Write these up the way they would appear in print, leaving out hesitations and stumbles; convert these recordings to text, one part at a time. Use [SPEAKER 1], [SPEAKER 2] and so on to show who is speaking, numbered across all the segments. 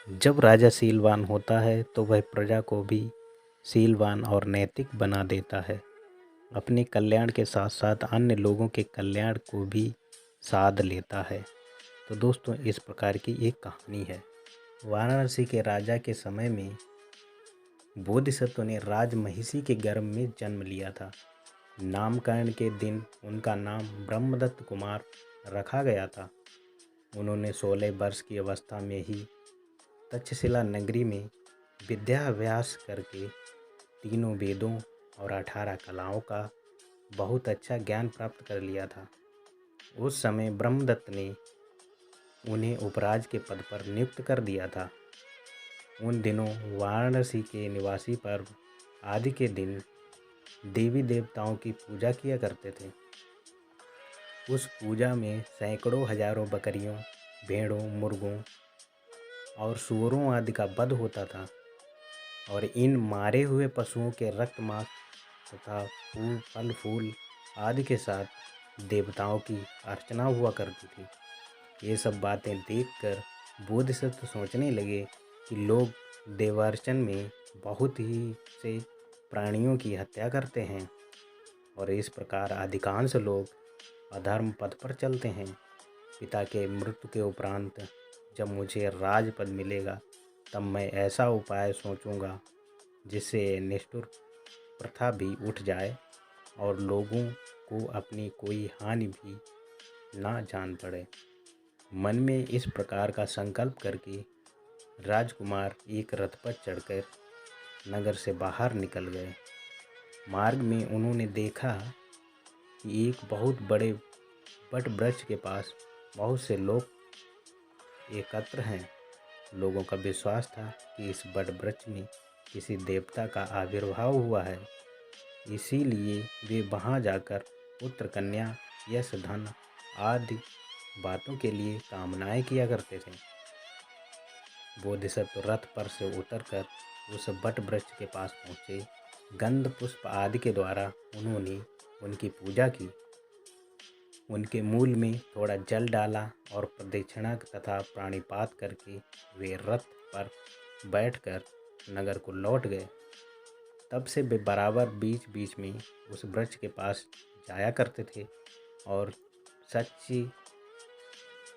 [SPEAKER 1] जब राजा शीलवान होता है तो वह प्रजा को भी शीलवान और नैतिक बना देता है। अपने कल्याण के साथ साथ अन्य लोगों के कल्याण को भी साध लेता है। तो दोस्तों, इस प्रकार की एक कहानी है। वाराणसी के राजा के समय में बोधिसत्व ने राजमहिषी के गर्भ में जन्म लिया था। नामकरण के दिन उनका नाम ब्रह्मदत्त कुमार रखा गया था। उन्होंने 16 वर्ष की अवस्था में ही तक्षशिला नगरी में विद्याभ्यास करके तीनों वेदों और 18 कलाओं का बहुत अच्छा ज्ञान प्राप्त कर लिया था। उस समय ब्रह्मदत्त ने उन्हें उपराज के पद पर नियुक्त कर दिया था। उन दिनों वाराणसी के निवासी पर्व आदि के दिन देवी देवताओं की पूजा किया करते थे। उस पूजा में सैकड़ों हजारों बकरियों, भेड़ों, मुर्गों और सूअरों आदि का वध होता था और इन मारे हुए पशुओं के रक्त, मांस तथा फल फूल आदि के साथ देवताओं की अर्चना हुआ करती थी। ये सब बातें देखकर बोधिसत्व सोचने लगे कि लोग देवार्चन में बहुत ही से प्राणियों की हत्या करते हैं और इस प्रकार अधिकांश लोग अधर्म पथ पर चलते हैं। पिता के मृत्यु के उपरांत जब मुझे राजपद मिलेगा तब मैं ऐसा उपाय सोचूंगा जिससे निष्ठुर प्रथा भी उठ जाए और लोगों को अपनी कोई हानि भी ना जान पड़े। मन में इस प्रकार का संकल्प करके राजकुमार एक रथ पर चढ़कर नगर से बाहर निकल गए। मार्ग में उन्होंने देखा कि एक बहुत बड़े वट वृक्ष के पास बहुत से लोग एकत्र हैं। लोगों का विश्वास था कि इस वट वृक्ष में किसी देवता का आविर्भाव हुआ है, इसीलिए वे वहां जाकर पुत्र, कन्या, यश, धन आदि बातों के लिए कामनाएं किया करते थे। बोधिसत्व रथ पर से उतरकर उस वट वृक्ष के पास पहुँचे। गंध पुष्प आदि के द्वारा उन्होंने उनकी पूजा की। उनके मूल में थोड़ा जल डाला और प्रदक्षिणा तथा प्राणिपात करके वे रथ पर बैठकर नगर को लौट गए। तब से वे बराबर बीच बीच में उस वृक्ष के पास जाया करते थे और सच्ची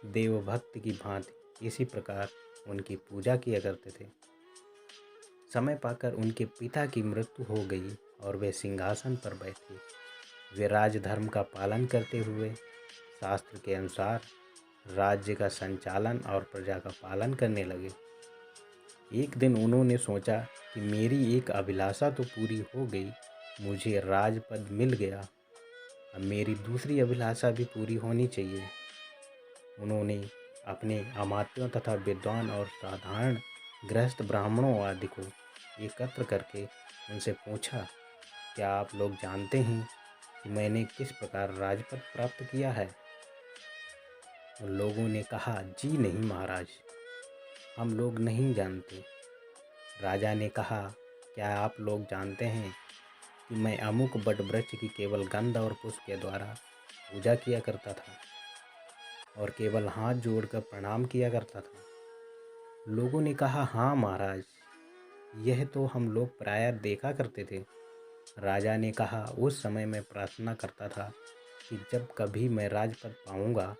[SPEAKER 1] देवभक्त की भांति इसी प्रकार उनकी पूजा किया करते थे। समय पाकर उनके पिता की मृत्यु हो गई और वे सिंहासन पर बैठे। वे राजधर्म का पालन करते हुए शास्त्र के अनुसार राज्य का संचालन और प्रजा का पालन करने लगे। एक दिन उन्होंने सोचा कि मेरी एक अभिलाषा तो पूरी हो गई, मुझे राजपद मिल गया, अब मेरी दूसरी अभिलाषा भी पूरी होनी चाहिए। उन्होंने अपने अमात्यों तथा विद्वान और साधारण गृहस्थ ब्राह्मणों आदि को एकत्र करके उनसे पूछा, क्या आप लोग जानते हैं कि मैंने किस प्रकार राजपद प्राप्त किया है? उन लोगों ने कहा, जी नहीं महाराज, हम लोग नहीं जानते। राजा ने कहा, क्या आप लोग जानते हैं कि मैं अमुक वट वृक्ष की केवल गंध और पुष्प के द्वारा पूजा किया करता था और केवल हाथ जोड़कर प्रणाम किया करता था? लोगों ने कहा, हाँ महाराज, यह तो हम लोग प्रायः देखा करते थे। राजा ने कहा, उस समय मैं प्रार्थना करता था कि जब कभी मैं राजपद पाऊंगा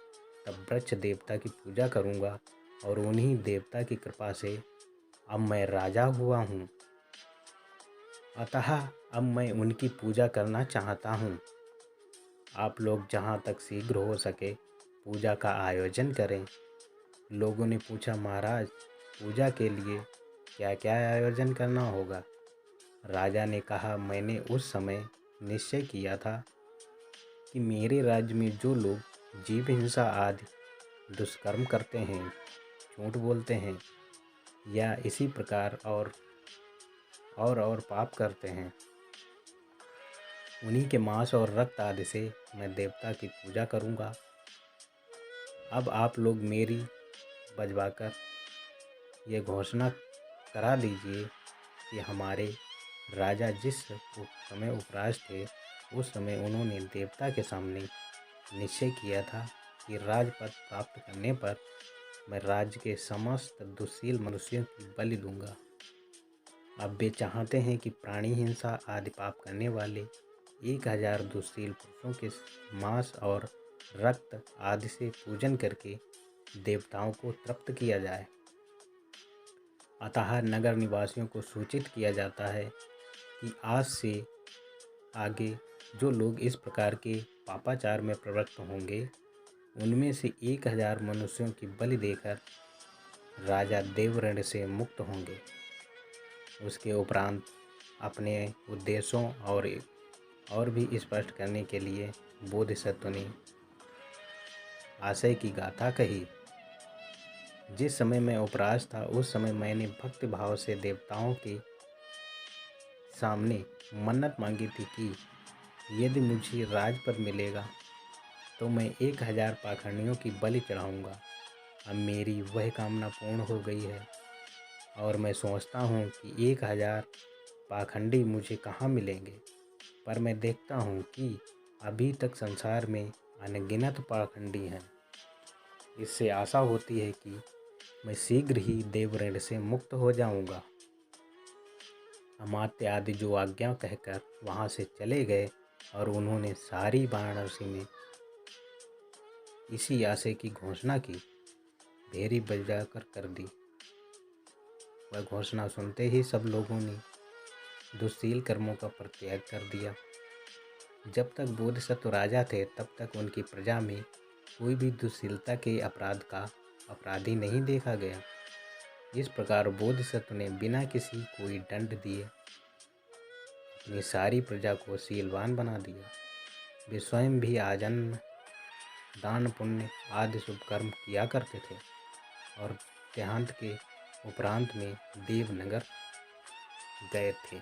[SPEAKER 1] तब वृक्ष देवता की पूजा करूंगा और उन्हीं देवता की कृपा से अब मैं राजा हुआ हूँ, अतः अब मैं उनकी पूजा करना चाहता हूँ। आप लोग जहाँ तक शीघ्र हो सके पूजा का आयोजन करें। लोगों ने पूछा, महाराज, पूजा के लिए क्या क्या आयोजन करना होगा? राजा ने कहा, मैंने उस समय निश्चय किया था कि मेरे राज्य में जो लोग जीव हिंसा आदि दुष्कर्म करते हैं, झूठ बोलते हैं या इसी प्रकार और पाप करते हैं, उन्हीं के मांस और रक्त आदि से मैं देवता की पूजा करूंगा। अब आप लोग मेरी बजवाकर ये घोषणा करा दीजिए कि हमारे राजा जिस समय उपराज थे उस समय उन्होंने देवता के सामने निश्चय किया था कि राजपद प्राप्त करने पर मैं राज्य के समस्त दुशील मनुष्यों की बलि दूंगा। अब वे चाहते हैं कि प्राणी हिंसा आदि पाप करने वाले 1000 दुशील पुरुषों के मांस और रक्त आदि से पूजन करके देवताओं को तृप्त किया जाए। अतः नगर निवासियों को सूचित किया जाता है कि आज से आगे जो लोग इस प्रकार के पापाचार में प्रवृत्त होंगे, उनमें से 1000 मनुष्यों की बलि देकर राजा देवऋण से मुक्त होंगे। उसके उपरांत अपने उद्देश्यों और भी स्पष्ट करने के लिए बोधिसत्व ने आशय की गाथा कही। जिस समय मैं उपराज था, उस समय मैंने भक्ति भाव से देवताओं के सामने मन्नत मांगी थी कि यदि मुझे राजपद मिलेगा तो मैं 1000 पाखंडियों की बलि चढ़ाऊँगा। अब मेरी वह कामना पूर्ण हो गई है और मैं सोचता हूँ कि 1000 पाखंडी मुझे कहाँ मिलेंगे, पर मैं देखता हूँ कि अभी तक संसार में अनगिनत पाखंडी हैं। इससे आशा होती है कि मैं शीघ्र ही देवऋण से मुक्त हो जाऊँगा। अमात्य आदि जो आज्ञा कहकर वहाँ से चले गए और उन्होंने सारी वाराणसी में इसी आशय की घोषणा की, भेरी बजाकर कर दी। वह घोषणा सुनते ही सब लोगों ने दुशील कर्मों का परित्याग कर दिया। जब तक बोधिसत्व राजा थे, तब तक उनकी प्रजा में कोई भी दुशीलता के अपराध का अपराधी नहीं देखा गया। इस प्रकार बोधिसत्व ने बिना किसी कोई दंड दिए अपनी सारी प्रजा को शीलवान बना दिया। वे स्वयं भी आजन्म दान पुण्य आदि शुभ कर्म किया करते थे और देहांत के उपरांत में देवनगर गए थे।